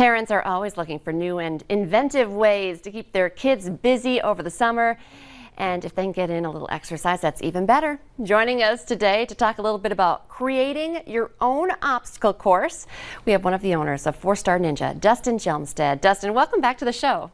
Parents are always looking for new and inventive ways to keep their kids busy over the summer. And if they can get in a little exercise, that's even better. Joining us today to talk a little bit about creating your own obstacle course, we have one of the owners of 4-Star Ninja, Dustin Jelmstead. Dustin, welcome back to the show.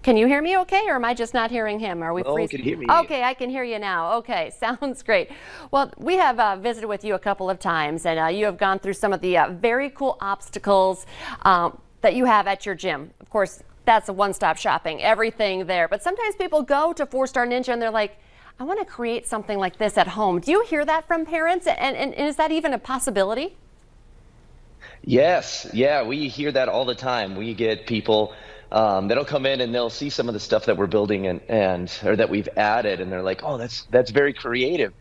Can you hear me okay, or am I just not hearing him? Are we freezing? Can hear me. Okay, I can hear you now. Okay, sounds great. Well, we have visited with you a couple of times, and you have gone through some of the very cool obstacles that you have at your gym. Of course, that's a one-stop shopping, everything there. But sometimes people go to 4-Star Ninja and they're like, I want to create something like this at home. Do you hear that from parents? And is that even a possibility? Yes, yeah, we hear that all the time. We get people that'll come in and they'll see some of the stuff that we're building or that we've added, and they're like, oh, that's very creative.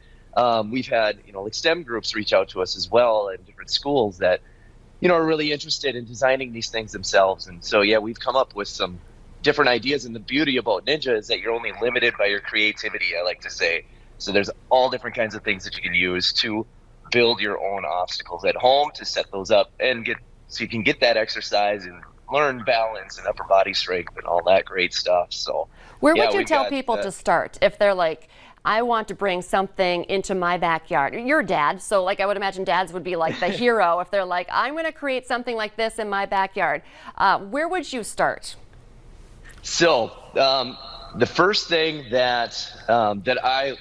We've had like STEM groups reach out to us as well, and different schools that are really interested in designing these things themselves. And so yeah, we've come up with some different ideas, and the beauty about Ninja is that you're only limited by your creativity, I like to say. So there's all different kinds of things that you can use to build your own obstacles at home, to set those up and so you can get that exercise and learn balance and upper body strength and all that great stuff. So where would you tell people to start if they're like, I want to bring something into my backyard? You're a dad, so like I would imagine dads would be like the hero if they're like, I'm going to create something like this in my backyard. Where would you start? So the first thing that I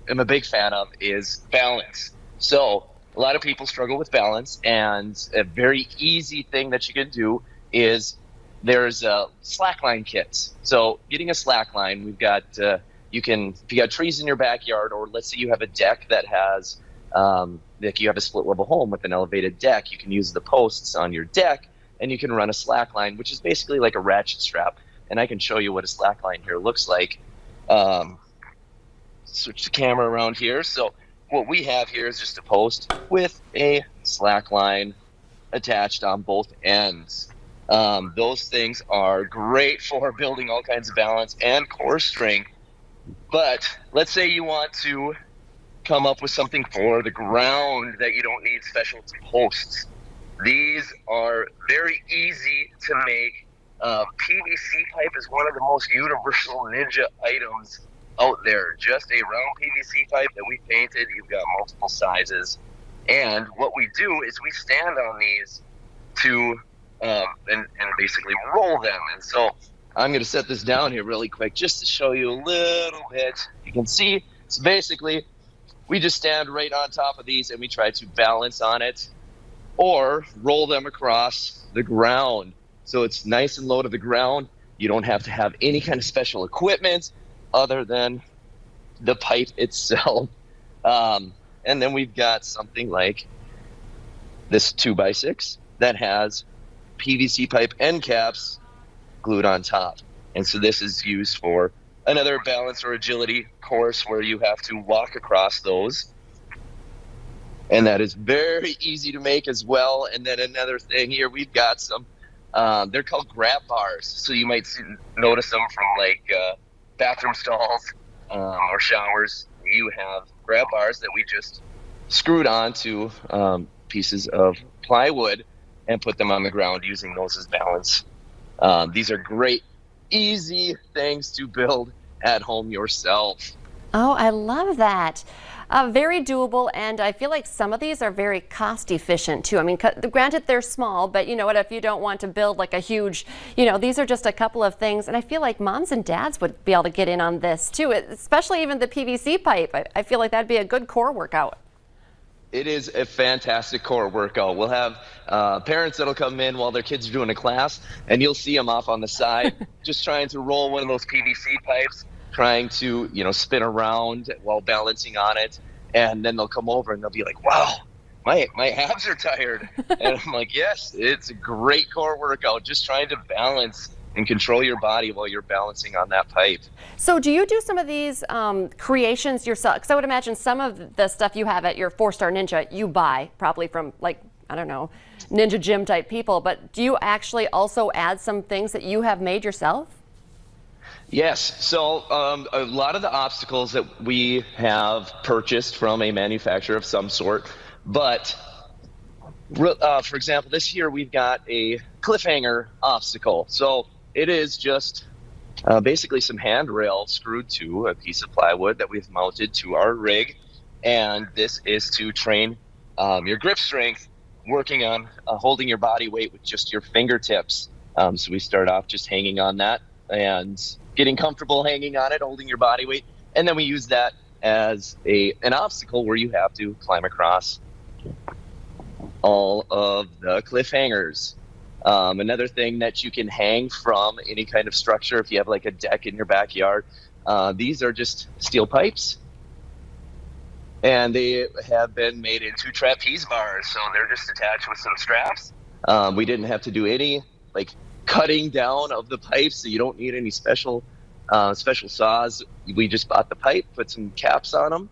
am a big fan of is balance. So a lot of people struggle with balance, and a very easy thing that you can do is there's slackline kits. So getting a slackline, we've got if you got trees in your backyard, or let's say you have a deck that has like you have a split level home with an elevated deck, you can use the posts on your deck and you can run a slackline, which is basically like a ratchet strap. And I can show you what a slackline here looks like. Switch the camera around here. So what we have here is just a post with a slackline attached on both ends. Those things are great for building all kinds of balance and core strength. But let's say you want to come up with something for the ground that you don't need special posts. These are very easy to make. PVC pipe is one of the most universal Ninja items out there. Just a round PVC pipe that we painted. You've got multiple sizes. And what we do is we stand on these to and basically roll them. And so I'm going to set this down here really quick just to show you a little bit. You can see, so basically we just stand right on top of these and we try to balance on it or roll them across the ground. So it's nice and low to the ground. You don't have to have any kind of special equipment other than the pipe itself. And then we've got something like this 2x6 that has PVC pipe end caps glued on top. And so this is used for another balance or agility course where you have to walk across those. And that is very easy to make as well. And then another thing here, we've got some, they're called grab bars. So you might notice them from like bathroom stalls or showers. You have grab bars that we just screwed onto pieces of plywood and put them on the ground using those as balance. These are great, easy things to build at home yourself. Oh, I love that. Very doable, and I feel like some of these are very cost efficient too. I mean, granted they're small, but you know what, if you don't want to build like a huge, these are just a couple of things, and I feel like moms and dads would be able to get in on this too, especially even the PVC pipe. I feel like that'd be a good core workout. It is a fantastic core workout. We'll have parents that'll come in while their kids are doing a class, and you'll see them off on the side just trying to roll one of those PVC pipes, trying to spin around while balancing on it. And then they'll come over and they'll be like, wow, my abs are tired. And I'm like, yes, it's a great core workout, just trying to balance and control your body while you're balancing on that pipe. So do you do some of these creations yourself? Because I would imagine some of the stuff you have at your 4-Star Ninja you buy probably from, like, I don't know, Ninja Gym type people, but do you actually also add some things that you have made yourself? Yes, so a lot of the obstacles that we have purchased from a manufacturer of some sort, but For example, this year we've got a cliffhanger obstacle. So it is just basically some handrail screwed to a piece of plywood that we've mounted to our rig. And this is to train your grip strength, working on holding your body weight with just your fingertips. So we start off just hanging on that and getting comfortable hanging on it, holding your body weight. And then we use that as an obstacle where you have to climb across all of the cliffhangers. Another thing that you can hang from any kind of structure, if you have like a deck in your backyard, these are just steel pipes, and they have been made into trapeze bars, so they're just attached with some straps. We didn't have to do any like cutting down of the pipes, so you don't need any special saws. We just bought the pipe, put some caps on them,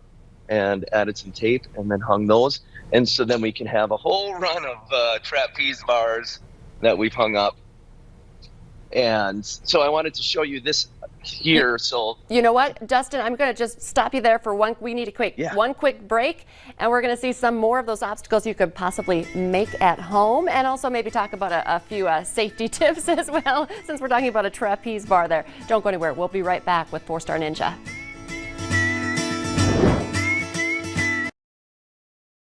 and added some tape, and then hung those. And so then we can have a whole run of trapeze bars that we've hung up. And so I wanted to show you this here. So you know what, Dustin, I'm going to just stop you there for one quick break, and we're going to see some more of those obstacles you could possibly make at home, and also maybe talk about a few safety tips as well, since we're talking about a trapeze bar there. Don't go anywhere. We'll be right back with 4-Star Ninja.